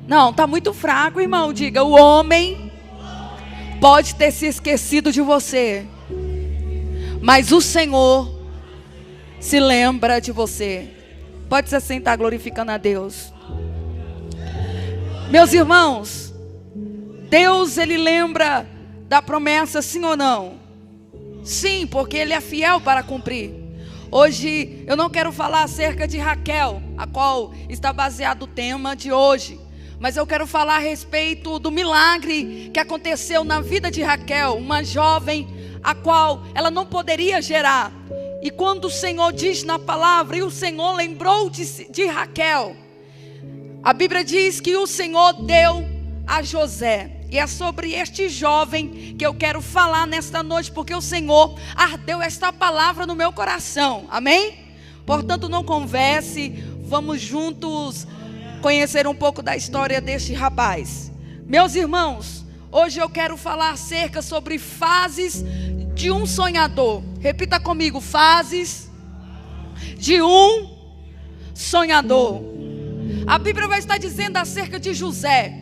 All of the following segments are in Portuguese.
Não, está muito fraco, irmão. Diga, o homem pode ter se esquecido de você, mas o Senhor se lembra de você. Pode se sentar glorificando a Deus. Meus irmãos, Deus, Ele lembra da promessa, sim ou não? Sim, porque Ele é fiel para cumprir. Hoje eu não quero falar acerca de Raquel, a qual está baseado o tema de hoje, mas eu quero falar a respeito do milagre que aconteceu na vida de Raquel, uma jovem a qual ela não poderia gerar. E quando o Senhor diz na palavra, e o Senhor lembrou de Raquel, a Bíblia diz que o Senhor deu a José. E é sobre este jovem que eu quero falar nesta noite, porque o Senhor ardeu esta palavra no meu coração, amém? Portanto, não converse, vamos juntos conhecer um pouco da história deste rapaz. Meus irmãos, hoje eu quero falar acerca sobre fases de um sonhador. Repita comigo, fases de um sonhador. A Bíblia vai estar dizendo acerca de José.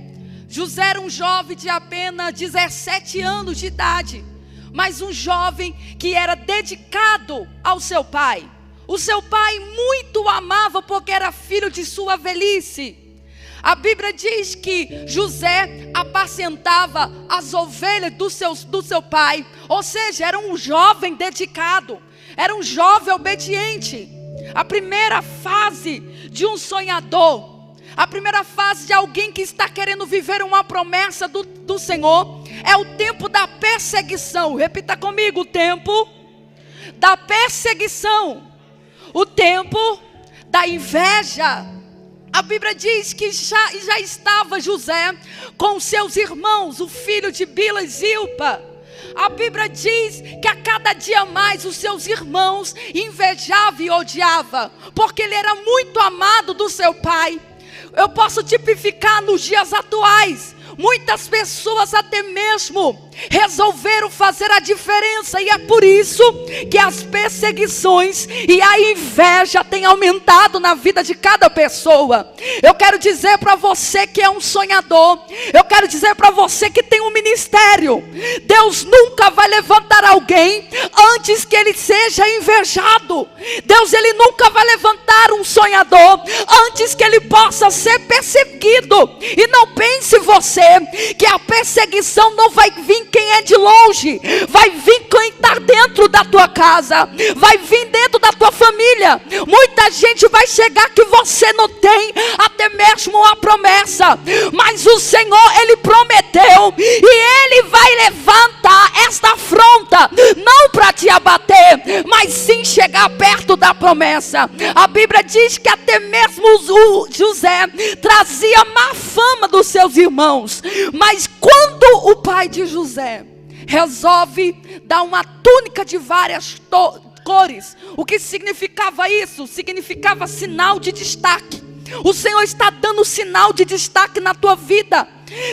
José era um jovem de apenas 17 anos de idade, mas um jovem que era dedicado ao seu pai. O seu pai muito o amava porque era filho de sua velhice. A Bíblia diz que José apacentava as ovelhas do seu pai, ou seja, era um jovem dedicado, era um jovem obediente. A primeira fase de um sonhador, a primeira fase de alguém que está querendo viver uma promessa do Senhor, é o tempo da perseguição. Repita comigo, o tempo da perseguição, o tempo da inveja. A Bíblia diz que já estava José com seus irmãos, o filho de Bila e Zilpa. A Bíblia diz que a cada dia mais os seus irmãos invejavam e odiavam, porque ele era muito amado do seu pai. Eu posso tipificar nos dias atuais. Muitas pessoas até mesmo resolveram fazer a diferença, e é por isso que as perseguições e a inveja têm aumentado na vida de cada pessoa. Eu quero dizer para você que é um sonhador, eu quero dizer para você que tem um ministério, Deus nunca vai levantar alguém antes que ele seja invejado. Deus, ele nunca vai levantar um sonhador antes que ele possa ser perseguido. E não pense você que a perseguição não vai vir quem é de longe, vai vir quem está dentro da tua casa, vai vir dentro da tua família. Muita gente vai chegar que você não tem até mesmo a promessa, mas o Senhor, ele prometeu, e ele vai levantar esta afronta, não para te abater, mas sim chegar perto da promessa. A Bíblia diz que até mesmo o José trazia má fama dos seus irmãos, mas quando o pai de José resolve dar uma túnica de várias cores, o que significava isso? Significava sinal de destaque. O Senhor está dando sinal de destaque na tua vida.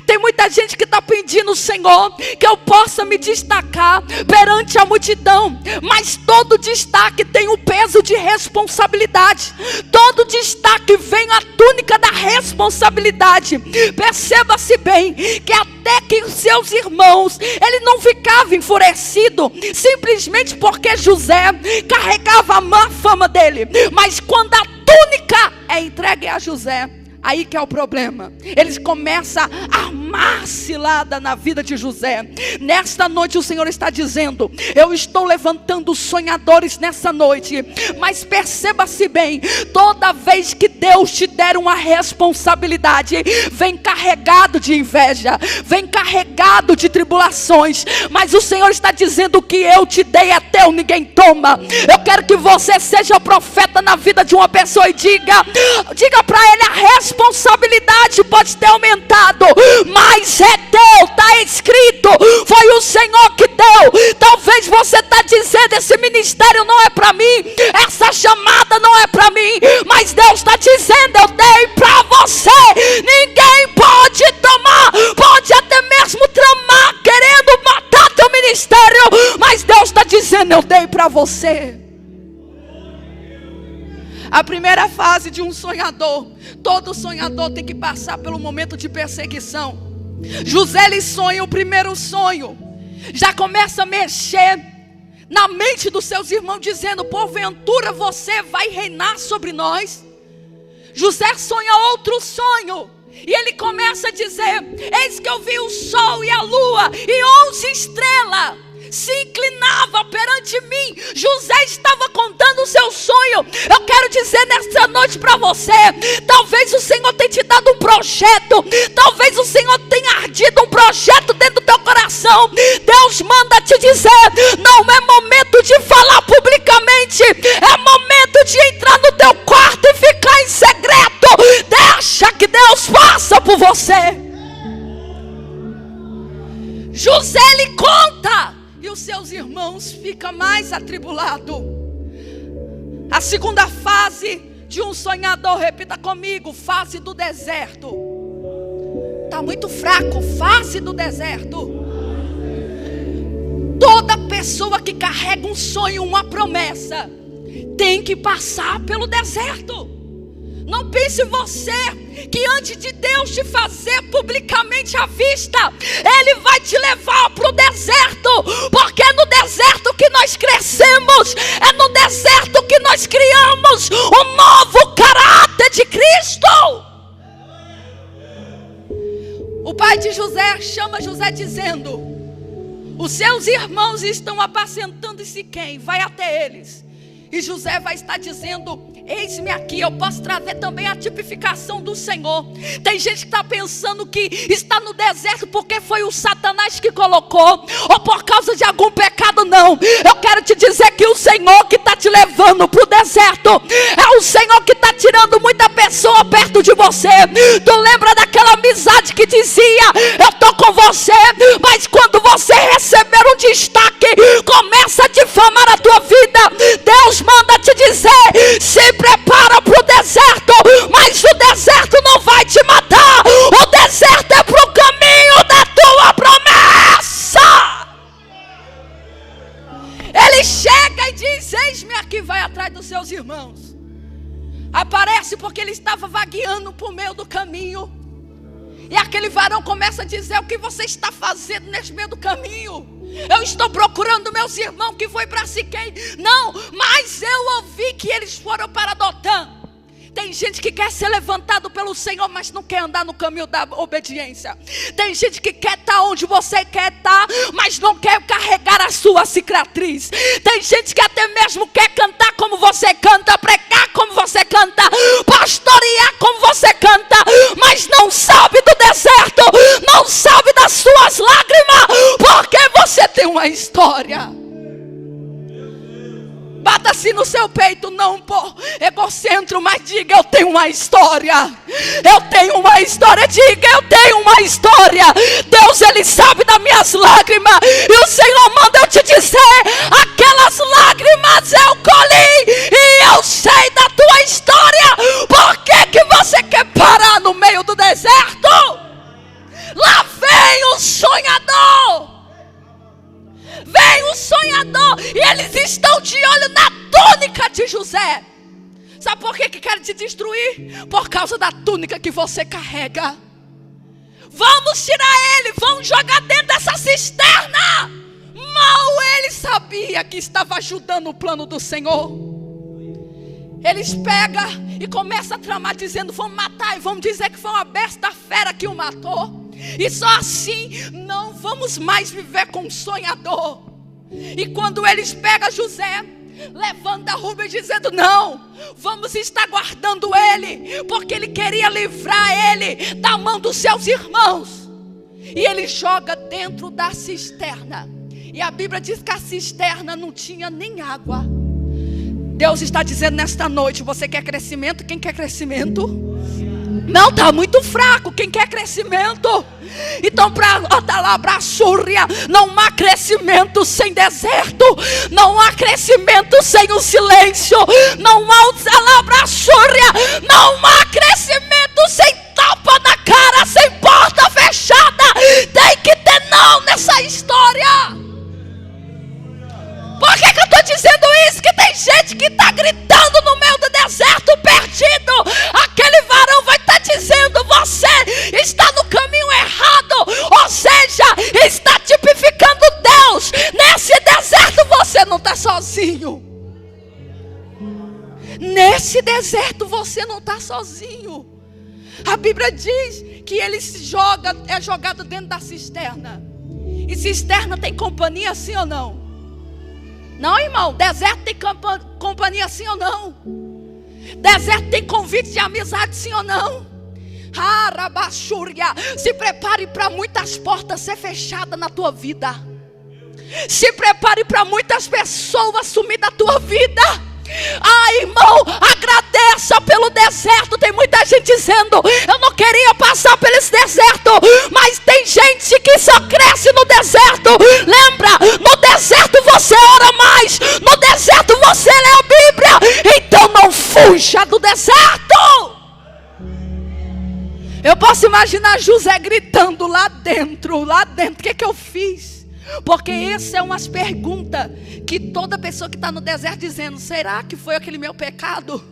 Tem muita gente que está pedindo, Senhor, que eu possa me destacar perante a multidão, mas todo destaque tem um peso de responsabilidade. Todo destaque vem a túnica da responsabilidade. Perceba-se bem que até que os seus irmãos, ele não ficava enfurecido simplesmente porque José carregava a má fama dele, mas quando a túnica é entregue a José, aí que é o problema. Eles começam a armar cilada na vida de José. Nesta noite o Senhor está dizendo: eu estou levantando sonhadores nessa noite. Mas perceba-se bem, toda vez que Deus te der uma responsabilidade, vem carregado de inveja, vem carregado de tribulações. Mas o Senhor está dizendo que eu te dei é teu, ninguém toma. Eu quero que você seja profeta na vida de uma pessoa e diga para ele: a responsabilidade pode ter aumentado, mas é teu, está escrito, foi o Senhor que deu. Talvez você está dizendo: esse ministério não é para mim, essa chamada não é para mim, mas Deus está dizendo: eu dei para você. Ninguém pode tomar, pode até mesmo tramar querendo matar teu ministério, mas Deus está dizendo: eu dei para você. A primeira fase de um sonhador, Todo sonhador tem que passar pelo momento de perseguição. José, ele sonha o primeiro sonho, já começa a mexer na mente dos seus irmãos, dizendo: porventura você vai reinar sobre nós? José sonha outro sonho, e ele começa a dizer: eis que eu vi o sol e a lua e 11 estrelas se inclinava perante mim. José estava contando o seu sonho. Eu quero dizer nessa noite para você: talvez o Senhor tenha te dado um projeto, talvez o Senhor tenha ardido um projeto dentro do teu coração. Deus manda te dizer: não é momento de falar publicamente, é momento de entrar no teu quarto e ficar em segredo. Deixa que Deus faça por você. José, ele conta, e os seus irmãos ficam mais atribulados. A segunda fase de um sonhador, repita comigo: fase do deserto. Está muito fraco, fase do deserto. Toda pessoa que carrega um sonho, uma promessa, tem que passar pelo deserto. Não pense você que antes de Deus te fazer publicamente à vista, Ele vai te levar para o deserto, porque é no deserto que nós crescemos, é no deserto que nós criamos um novo caráter de Cristo. O pai de José chama José dizendo: os seus irmãos estão apacentando em Siquém, vai até eles. E José vai estar dizendo: eis-me aqui. Eu posso trazer também a tipificação do Senhor. Tem gente que está pensando que está no deserto porque foi o Satanás que colocou, ou por causa de algum pecado. Não, eu quero te dizer que o Senhor que está te levando para o deserto é o Senhor que está tirando muita pessoa perto de você. Tu lembra daquela amizade que dizia: eu estou com você, mas quando você receber um destaque, começa a difamar a tua vida. Deus manda te dizer: se prepara para o deserto, mas o deserto não vai te matar. O deserto é para o caminho da tua promessa. Ele chega e diz: eis-me aqui, vai atrás dos seus irmãos. Aparece porque ele estava vagueando por meio do caminho. E aquele varão começa a dizer: o que você está fazendo nesse meio do caminho? Eu estou procurando meus irmãos que foi para Siquém. Não, mas eu ouvi que eles foram para Dotã. Tem gente que quer ser levantado pelo Senhor, mas não quer andar no caminho da obediência. Tem gente que quer estar onde você quer estar, mas não quer carregar a sua cicatriz. Tem gente que até mesmo quer cantar como você canta, pregar como você canta, pastorear como você canta, mas não sabe do deserto, não sabe das suas lágrimas, porque você tem uma história. Bata assim no seu peito, não por egocentro, mas diga: eu tenho uma história. Eu tenho uma história, diga: eu tenho uma história. Deus, Ele sabe das minhas lágrimas, e o Senhor manda eu te dizer: aquelas lágrimas eu colhi, e eu sei da tua história. Por que você quer parar no meio do deserto? Lá vem o sonhador. Vem o sonhador, e eles estão de olho na túnica de José. Sabe por que querem te destruir? Por causa da túnica que você carrega. Vamos tirar ele, vamos jogar dentro dessa cisterna. Mal ele sabia que estava ajudando o plano do Senhor. Eles pegam e começam a tramar, dizendo: vamos matar, e vamos dizer que foi uma besta fera que o matou. E só assim não vamos mais viver com um sonhador. E quando eles pegam José, levanta Rubem dizendo: não, vamos estar guardando ele, porque ele queria livrar ele da mão dos seus irmãos. E ele joga dentro da cisterna. E a Bíblia diz que a cisterna não tinha nem água. Deus está dizendo nesta noite: você quer crescimento? Quem quer crescimento? Não, está muito fraco. Quem quer crescimento? Então, para a Súria, não há crescimento sem deserto, não há crescimento sem o silêncio, não há Súria, não há crescimento sem tapa na cara, sem porta fechada. Tem que ter não nessa história. Por que eu estou dizendo isso? Que tem gente que está gritando no meio do deserto, perdido. Aquele varão vai deserto você não está sozinho. A Bíblia diz que ele é jogado dentro da cisterna. E cisterna tem companhia, sim ou não? Não, irmão, deserto tem companhia, sim ou não? Deserto tem convite de amizade, sim ou não? Se prepare para muitas portas ser fechadas na tua vida. Se prepare para muitas pessoas sumir da tua vida. Irmão, agradeça pelo deserto. Tem muita gente dizendo: eu não queria passar por esse deserto. Mas tem gente que só cresce no deserto. Lembra, no deserto você ora mais. No deserto você lê a Bíblia. Então não fuja do deserto. Eu posso imaginar José gritando lá dentro. O que eu fiz? Porque essa é umas perguntas que toda pessoa que está no deserto dizendo: será que foi aquele meu pecado?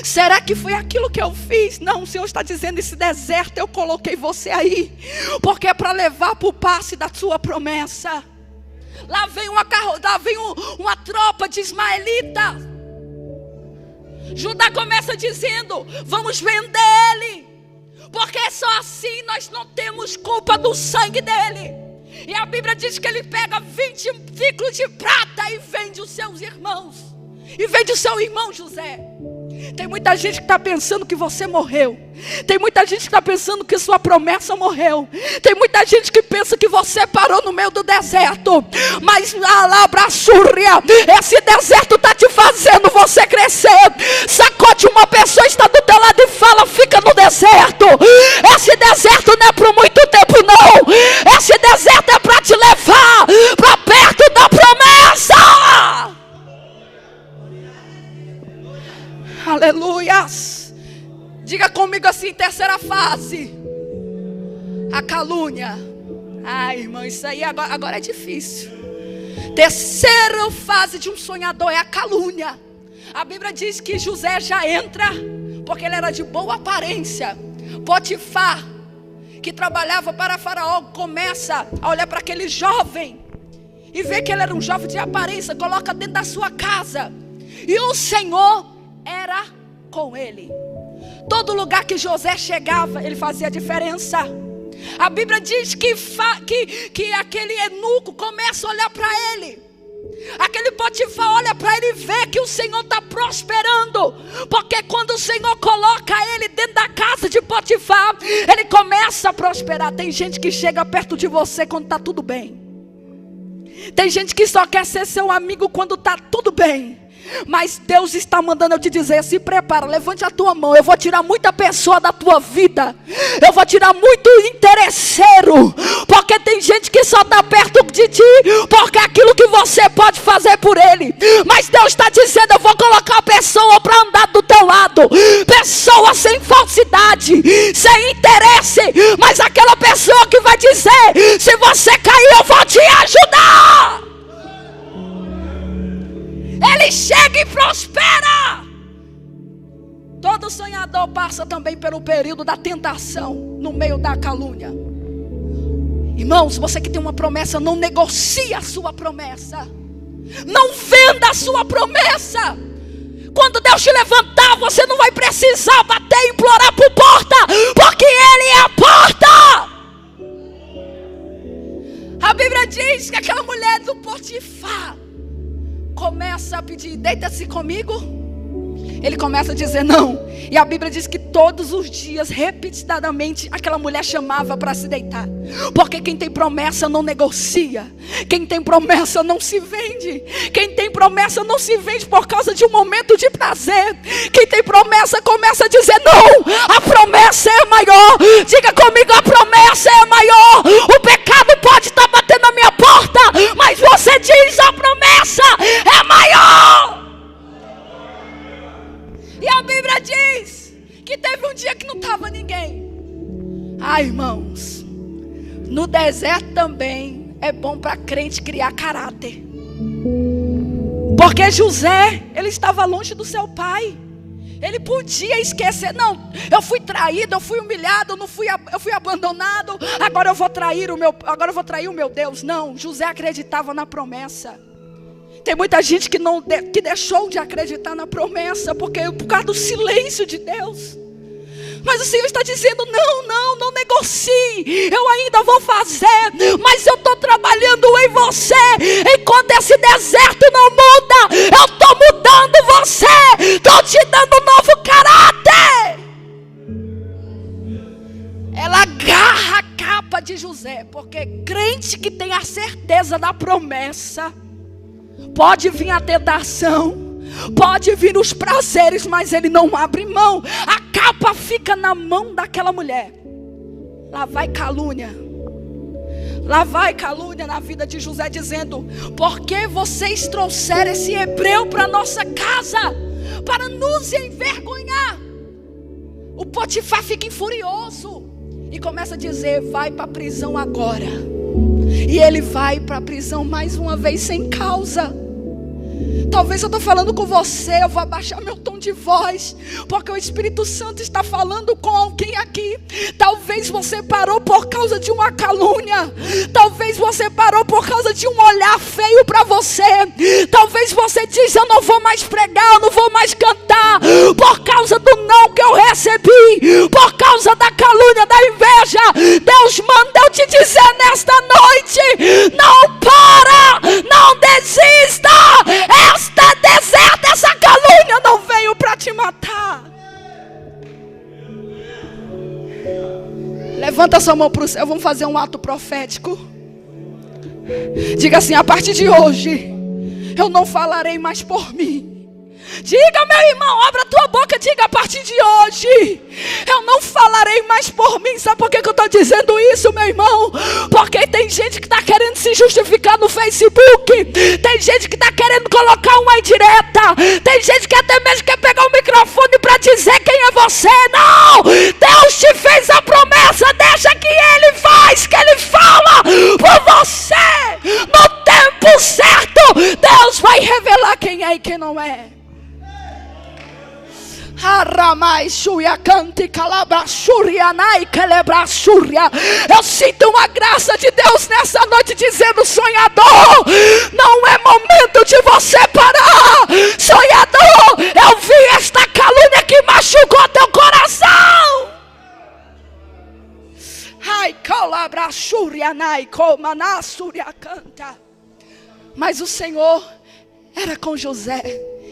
Será que foi aquilo que eu fiz? Não, o Senhor está dizendo: esse deserto eu coloquei você aí, porque é para levar para o passe da sua promessa. Lá vem uma tropa de ismaelitas. Judá começa dizendo: vamos vender ele, porque só assim nós não temos culpa do sangue dele. E a Bíblia diz que ele pega 20 ciclos de prata e vende os seus irmãos. E vende o seu irmão José. Tem muita gente que está pensando que você morreu. Tem muita gente que está pensando que sua promessa morreu. Tem muita gente que pensa que você parou no meio do deserto. Mas esse deserto está te fazendo você crescer. Sacode uma pessoa, está do teu lado e fala: fica no deserto. Esse deserto não é por muito tempo não. Esse deserto é para te levar para perto da promessa. Aleluias. Diga comigo assim: terceira fase, a calúnia. Irmão, isso aí agora é difícil. Terceira fase de um sonhador é a calúnia. A Bíblia diz que José já entra, porque ele era de boa aparência. Potifar, que trabalhava para Faraó, começa a olhar para aquele jovem e vê que ele era um jovem de aparência, coloca dentro da sua casa. E o Senhor era com ele. Todo lugar que José chegava, ele fazia diferença. A Bíblia diz que aquele eunuco começa a olhar para ele. Aquele Potifar olha para ele e vê que o Senhor está prosperando. Porque quando o Senhor coloca ele dentro da casa de Potifar, ele começa a prosperar. Tem gente que chega perto de você quando está tudo bem. Tem gente que só quer ser seu amigo quando está tudo bem. Mas Deus está mandando eu te dizer: se prepara, levante a tua mão. Eu vou tirar muita pessoa da tua vida. Eu vou tirar muito interesseiro. Porque tem gente que só está perto de ti porque é aquilo que você pode fazer por ele. Mas Deus está dizendo: eu vou colocar a pessoa para andar do teu lado. Pessoa sem falsidade, sem interesse. Mas aquela pessoa que vai dizer: se você cair, eu vou te ajudar. Ele chega e prospera. Todo sonhador passa também pelo período da tentação, no meio da calúnia. Irmãos, você que tem uma promessa, não negocie a sua promessa. Não venda a sua promessa. Quando Deus te levantar, você não vai precisar bater e implorar por porta, porque Ele é a porta. A Bíblia diz que aquela mulher do Potifar começa a pedir: deita-se comigo. Ele começa a dizer não. E a Bíblia diz que todos os dias, repetidamente, aquela mulher chamava para se deitar. Porque quem tem promessa não negocia. Quem tem promessa não se vende. Quem tem promessa não se vende por causa de um momento de prazer. Quem tem promessa começa a dizer: não, a promessa é maior. Diga comigo: a promessa é maior. O pecado pode estar batendo na minha porta, mas você diz: a promessa é maior. E a Bíblia diz que teve um dia que não estava ninguém. Irmãos, no deserto também é bom para crente criar caráter. Porque José, ele estava longe do seu pai. Ele podia esquecer: não, eu fui traído, eu fui humilhado, eu fui abandonado, agora eu vou trair o meu Deus. Não, José acreditava na promessa. Tem muita gente que deixou de acreditar na promessa por causa do silêncio de Deus. Mas o Senhor está dizendo, não negocie, eu ainda vou fazer, mas eu estou trabalhando em você, enquanto esse deserto não muda, eu estou mudando você, estou te dando um novo caráter. Ela agarra a capa de José, porque crente que tem a certeza da promessa, pode vir a tentação, pode vir os prazeres, mas ele não abre mão. A capa fica na mão daquela mulher. Lá vai calúnia. Lá vai calúnia na vida de José, dizendo: por que vocês trouxeram esse hebreu para nossa casa para nos envergonhar? O Potifar fica furioso e começa a dizer: vai para a prisão agora. E ele vai para a prisão mais uma vez sem causa. Talvez eu estou falando com você, eu vou abaixar meu tom de voz, porque o Espírito Santo está falando com alguém aqui. Talvez você parou por causa de uma calúnia. Talvez você parou por causa de um olhar feio para você. Talvez você diz: eu não vou mais pregar, eu não vou mais cantar, por causa do não que eu recebi, por causa da calúnia, da inveja. Deus manda eu te dizer nesta noite: não para, não desista. Esta deserta, essa calúnia não veio para te matar. Levanta sua mão para o céu, vamos fazer um ato profético. Diga assim: a partir de hoje, eu não falarei mais por mim. Diga, meu irmão, abra a tua boca, diga: a partir de hoje, eu não falarei mais por mim. Sabe por que eu estou dizendo isso, meu irmão? Porque tem gente que está querendo se justificar no Facebook. Tem gente que está querendo colocar uma indireta. Tem gente que até mesmo quer pegar o microfone para dizer quem é você. Não! Deus te fez a promessa, deixa que Ele faz, que Ele fala por você. No tempo certo, Deus vai revelar quem é e quem não é. Eu sinto uma graça de Deus nessa noite dizendo: sonhador, não é momento de você parar. Sonhador, eu vi esta calúnia que machucou teu coração. Mas o Senhor era com José.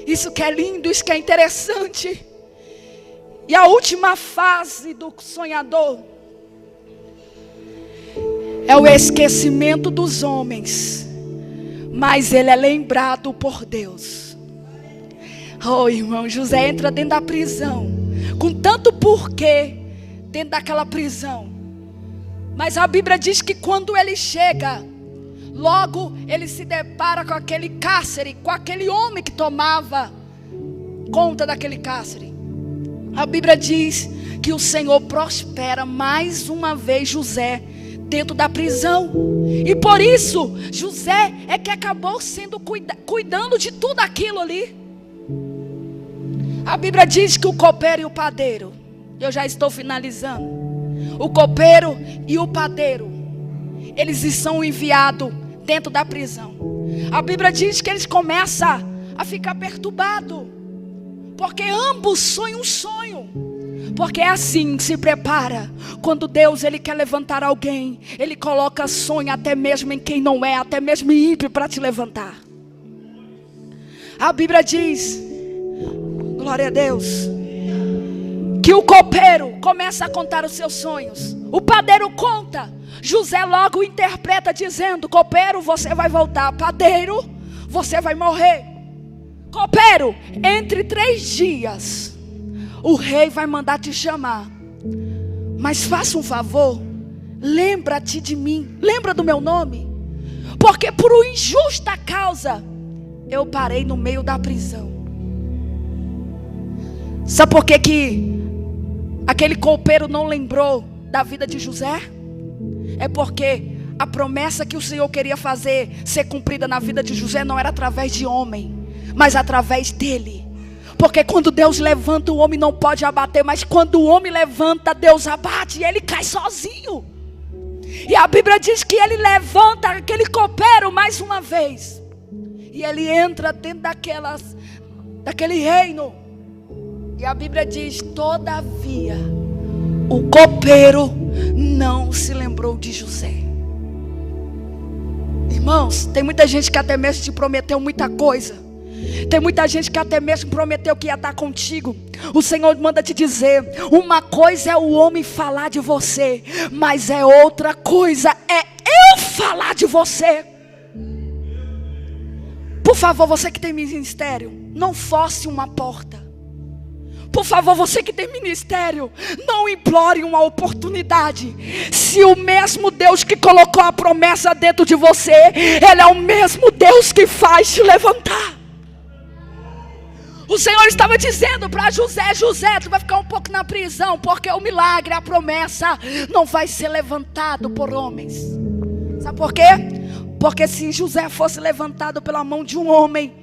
Isso que é lindo, isso que é interessante. E a última fase do sonhador é o esquecimento dos homens, mas ele é lembrado por Deus. Oh, irmão, José entra dentro da prisão, com tanto porquê dentro daquela prisão. Mas a Bíblia diz que quando ele chega, logo ele se depara com aquele cárcere, com aquele homem que tomava conta daquele cárcere. A Bíblia diz que o Senhor prospera mais uma vez José dentro da prisão. E por isso José é que acabou sendo cuidando de tudo aquilo ali. A Bíblia diz que o copeiro e o padeiro, eu já estou finalizando, o copeiro e o padeiro, eles são enviados dentro da prisão. A Bíblia diz que eles começam a ficar perturbados, porque ambos sonham um sonho. Porque é assim que se prepara. Quando Deus ele quer levantar alguém, Ele coloca sonho até mesmo em quem não é, até mesmo em ímpio, para te levantar. A Bíblia diz, glória a Deus, que o copeiro começa a contar os seus sonhos. O padeiro conta. José logo interpreta dizendo: copeiro, você vai voltar. Padeiro, você vai morrer. Copeiro, entre 3 dias o rei vai mandar te chamar. Mas faça um favor, lembra-te de mim, lembra do meu nome, porque por uma injusta causa eu parei no meio da prisão. Sabe por que aquele copeiro não lembrou da vida de José? É porque a promessa que o Senhor queria fazer ser cumprida na vida de José não era através de homem, mas através dele. Porque quando Deus levanta, o homem não pode abater, mas quando o homem levanta, Deus abate e ele cai sozinho. E a Bíblia diz que ele levanta aquele copeiro mais uma vez. E ele entra dentro daquele reino. E a Bíblia diz: todavia, o copeiro não se lembrou de José. Irmãos, tem muita gente que até mesmo te prometeu muita coisa. Tem muita gente que até mesmo prometeu que ia estar contigo. O Senhor manda te dizer: uma coisa é o homem falar de você, mas é outra coisa é eu falar de você. Por favor, você que tem ministério, não force uma porta. Por favor, você que tem ministério, não implore uma oportunidade. Se o mesmo Deus que colocou a promessa dentro de você, Ele é o mesmo Deus que faz te levantar. O Senhor estava dizendo para José: José, tu vai ficar um pouco na prisão, porque o milagre, a promessa não vai ser levantado por homens. Sabe por quê? Porque se José fosse levantado pela mão de um homem,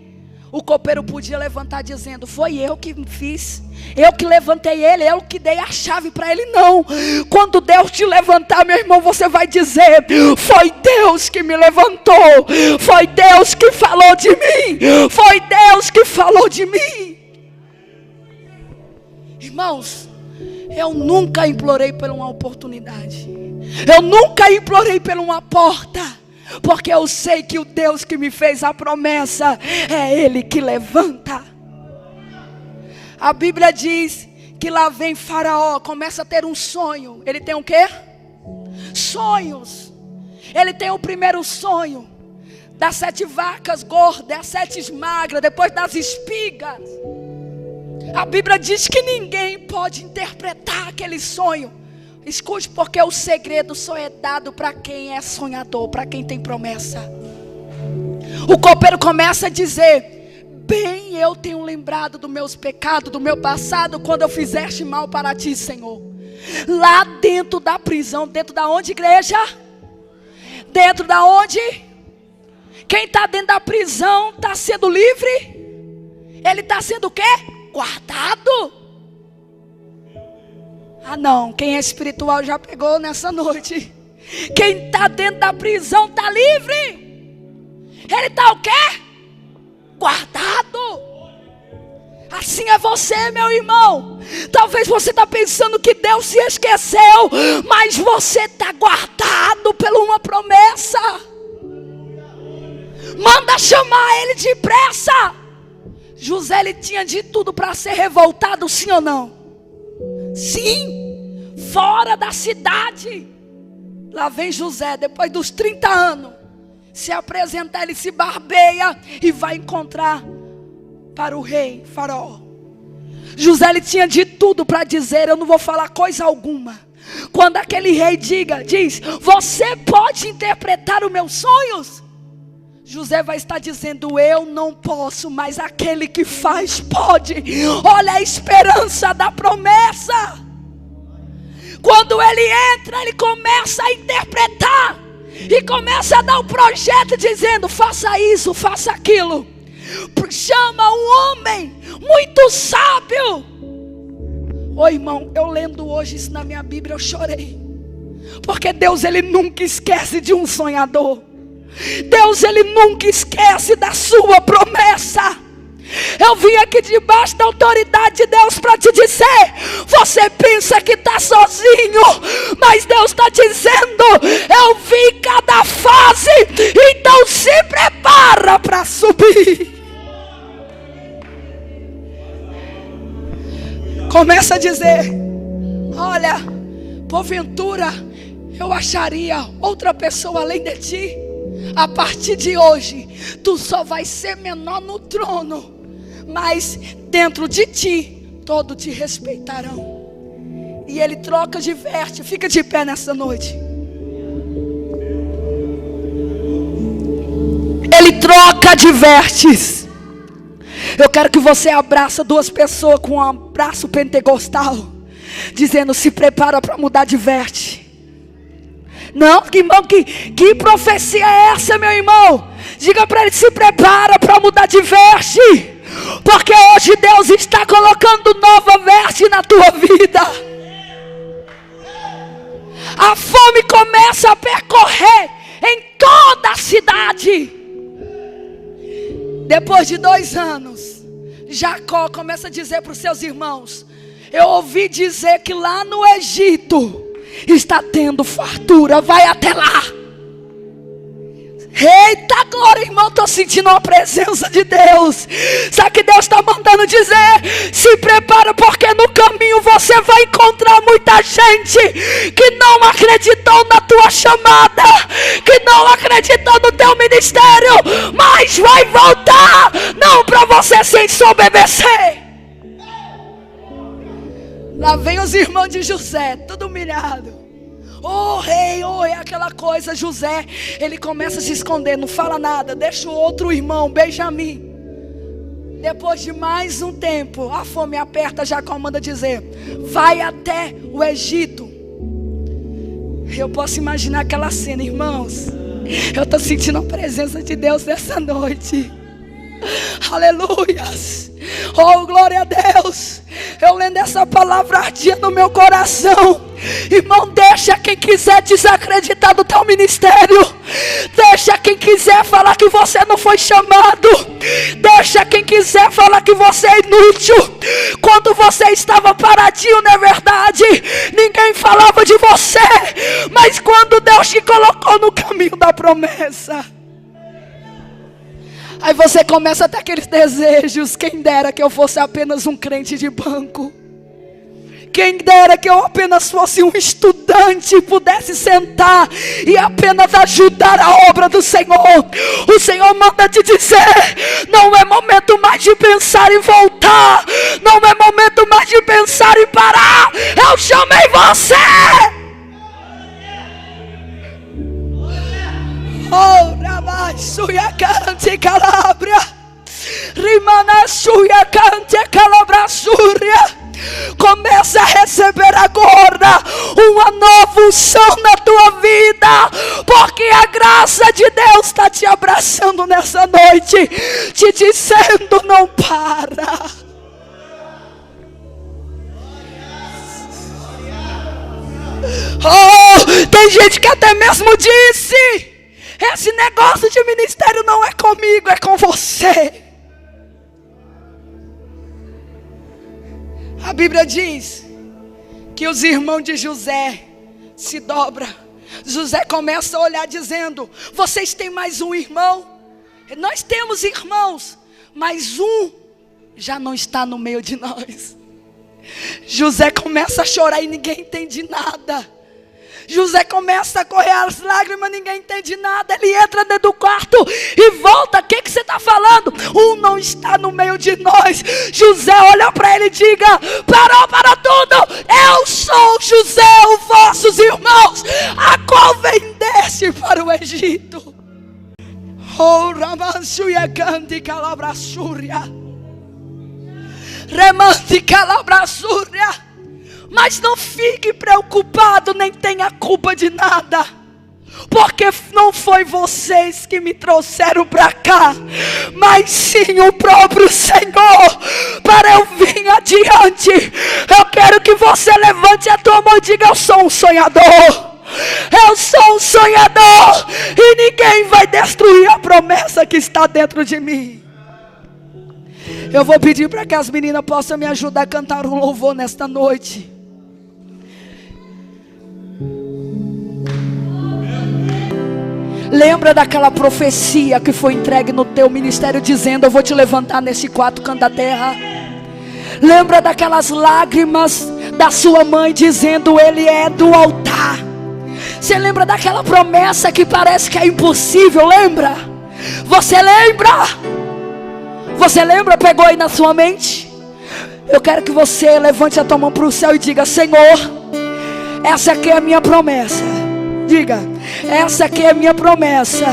o copeiro podia levantar dizendo: foi eu que fiz, eu que levantei ele, eu que dei a chave para ele. Não, quando Deus te levantar, meu irmão, você vai dizer: foi Deus que me levantou, foi Deus que falou de mim, foi Deus que falou de mim. Irmãos, eu nunca implorei por uma oportunidade, eu nunca implorei por uma porta, porque eu sei que o Deus que me fez a promessa é Ele que levanta. A Bíblia diz que lá vem Faraó, começa a ter um sonho. Ele tem o quê? Sonhos. Ele tem o primeiro sonho das 7 vacas gordas, as 7 magras, depois das espigas. A Bíblia diz que ninguém pode interpretar aquele sonho. Escute, porque o segredo só é dado para quem é sonhador, para quem tem promessa. O copeiro começa a dizer: bem, eu tenho lembrado dos meus pecados, do meu passado, quando eu fizeste mal para ti, Senhor. Lá dentro da prisão, dentro da onde, igreja? Dentro da onde? Quem está dentro da prisão está sendo livre? Ele está sendo o quê? Guardado. Ah não, quem é espiritual já pegou nessa noite. Quem está dentro da prisão está livre. Ele está o quê? Guardado. Assim é você, meu irmão. Talvez você está pensando que Deus se esqueceu, mas você está guardado por uma promessa. Manda chamar ele depressa. José, ele tinha de tudo para ser revoltado, sim ou não? Sim, fora da cidade. Lá vem José, depois dos 30 anos, se apresentar, ele se barbeia e vai encontrar para o rei Faraó. José, ele tinha de tudo para dizer: eu não vou falar coisa alguma. Quando aquele rei diz: você pode interpretar os meus sonhos? José vai estar dizendo: eu não posso, mas aquele que faz pode. Olha a esperança da promessa. Quando ele entra, ele começa a interpretar e começa a dar um projeto dizendo: faça isso, faça aquilo. Chama um homem muito sábio. Ô irmão, eu lendo hoje isso na minha Bíblia, eu chorei. Porque Deus, ele nunca esquece de um sonhador. Deus, ele nunca esquece da sua promessa. Eu vim aqui debaixo da autoridade de Deus para te dizer: você pensa que está sozinho, mas Deus está dizendo: eu vi cada fase, então se prepara para subir. Começa a dizer: olha, porventura eu acharia outra pessoa além de ti. A partir de hoje, tu só vai ser menor no trono, mas dentro de ti, todos te respeitarão. E ele troca de veste. Fica de pé nessa noite. Ele troca de vestes. Eu quero que você abraça 2 pessoas com um abraço pentecostal, dizendo: se prepara para mudar de veste. Não, irmão, que profecia é essa, meu irmão? Diga para ele: se prepara para mudar de veste, porque hoje Deus está colocando nova veste na tua vida. A fome começa a percorrer em toda a cidade. Depois de 2 anos, Jacó começa a dizer para os seus irmãos: eu ouvi dizer que lá no Egito está tendo fartura, vai até lá. Eita glória, irmão, estou sentindo a presença de Deus. Sabe que Deus está mandando dizer? Se prepara, porque no caminho você vai encontrar muita gente que não acreditou na tua chamada, que não acreditou no teu ministério, mas vai voltar, não para você se ensoberbecer. Lá vem os irmãos de José, tudo humilhado. Oh rei, aquela coisa. José, ele começa a se esconder, não fala nada, deixa o outro irmão, Benjamim. Depois de mais um tempo, a fome aperta, Jacó manda dizer: vai até o Egito. Eu posso imaginar aquela cena, irmãos. Eu estou sentindo a presença de Deus nessa noite. Aleluias. Oh glória a Deus. Eu lendo essa palavra ardia no meu coração. Irmão, deixa quem quiser desacreditar do teu ministério. Deixa quem quiser falar que você não foi chamado. Deixa quem quiser falar que você é inútil. Quando você estava paradinho, não é verdade? Ninguém falava de você. Mas quando Deus te colocou no caminho da promessa, aí você começa a ter aqueles desejos. Quem dera que eu fosse apenas um crente de banco. Quem dera que eu apenas fosse um estudante, pudesse sentar e apenas ajudar a obra do Senhor. O Senhor manda te dizer: não é momento mais de pensar em voltar, não é momento mais de pensar em parar. Eu chamei você. Oh, Rabassuia cante calabria, Rimanassuia cante calabrassuria. Começa a receber agora uma nova unção na tua vida, porque a graça de Deus está te abraçando nessa noite, te dizendo: não para. Oh, tem gente que até mesmo disse: esse negócio de ministério não é comigo, é com você. A Bíblia diz que os irmãos de José se dobram. José começa a olhar dizendo: vocês têm mais um irmão? Nós temos irmãos, mas um já não está no meio de nós. José começa a chorar e ninguém entende nada. José começa a correr as lágrimas, ninguém entende nada. Ele entra dentro do quarto e volta: o que você está falando? Um não está no meio de nós. José olha para ele e diga: parou para tudo, eu sou José, os vossos irmãos, a qual vendeste para o Egito. Oh, Ramansuia Gandhi Calabrassuria, Remante Calabrassuria. Mas não fique preocupado, nem tenha culpa de nada, porque não foi vocês que me trouxeram para cá, mas sim o próprio Senhor, para eu vir adiante. Eu quero que você levante a tua mão e diga: eu sou um sonhador. Eu sou um sonhador, e ninguém vai destruir a promessa que está dentro de mim. Eu vou pedir para que as meninas possam me ajudar a cantar um louvor nesta noite. Lembra daquela profecia que foi entregue no teu ministério, dizendo: eu vou te levantar nesse quarto canto da terra. Lembra daquelas lágrimas da sua mãe dizendo: ele é do altar. Você lembra daquela promessa que parece que é impossível? Lembra? Você lembra? Você lembra? Pegou aí na sua mente? Eu quero que você levante a tua mão para o céu e diga: Senhor, essa aqui é a minha promessa. Diga: essa aqui é a minha promessa.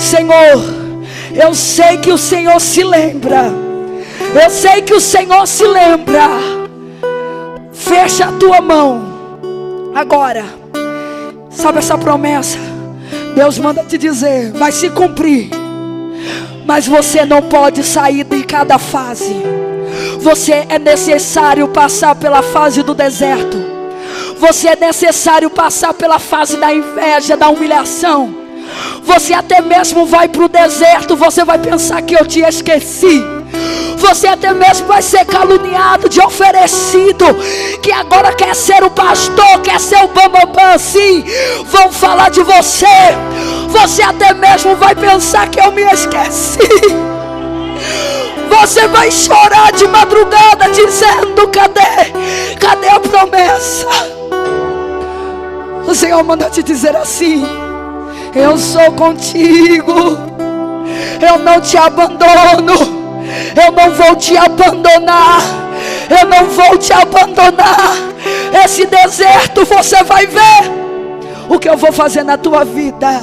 Senhor, eu sei que o Senhor se lembra. Eu sei que o Senhor se lembra. Fecha a tua mão agora. Sabe essa promessa? Deus manda te dizer: vai se cumprir. Mas você não pode sair de cada fase. Você é necessário passar pela fase do deserto. Você é necessário passar pela fase da inveja, da humilhação. Você até mesmo vai para o deserto, você vai pensar que eu te esqueci. Você até mesmo vai ser caluniado, de oferecido, que agora quer ser o pastor, quer ser o bambambam, assim. Vão falar de você. Você até mesmo vai pensar que eu me esqueci. Você vai chorar de madrugada dizendo: cadê a promessa? O Senhor manda te dizer assim: eu sou contigo, eu não te abandono. Eu não vou te abandonar. Eu não vou te abandonar. Esse deserto você vai ver o que eu vou fazer na tua vida.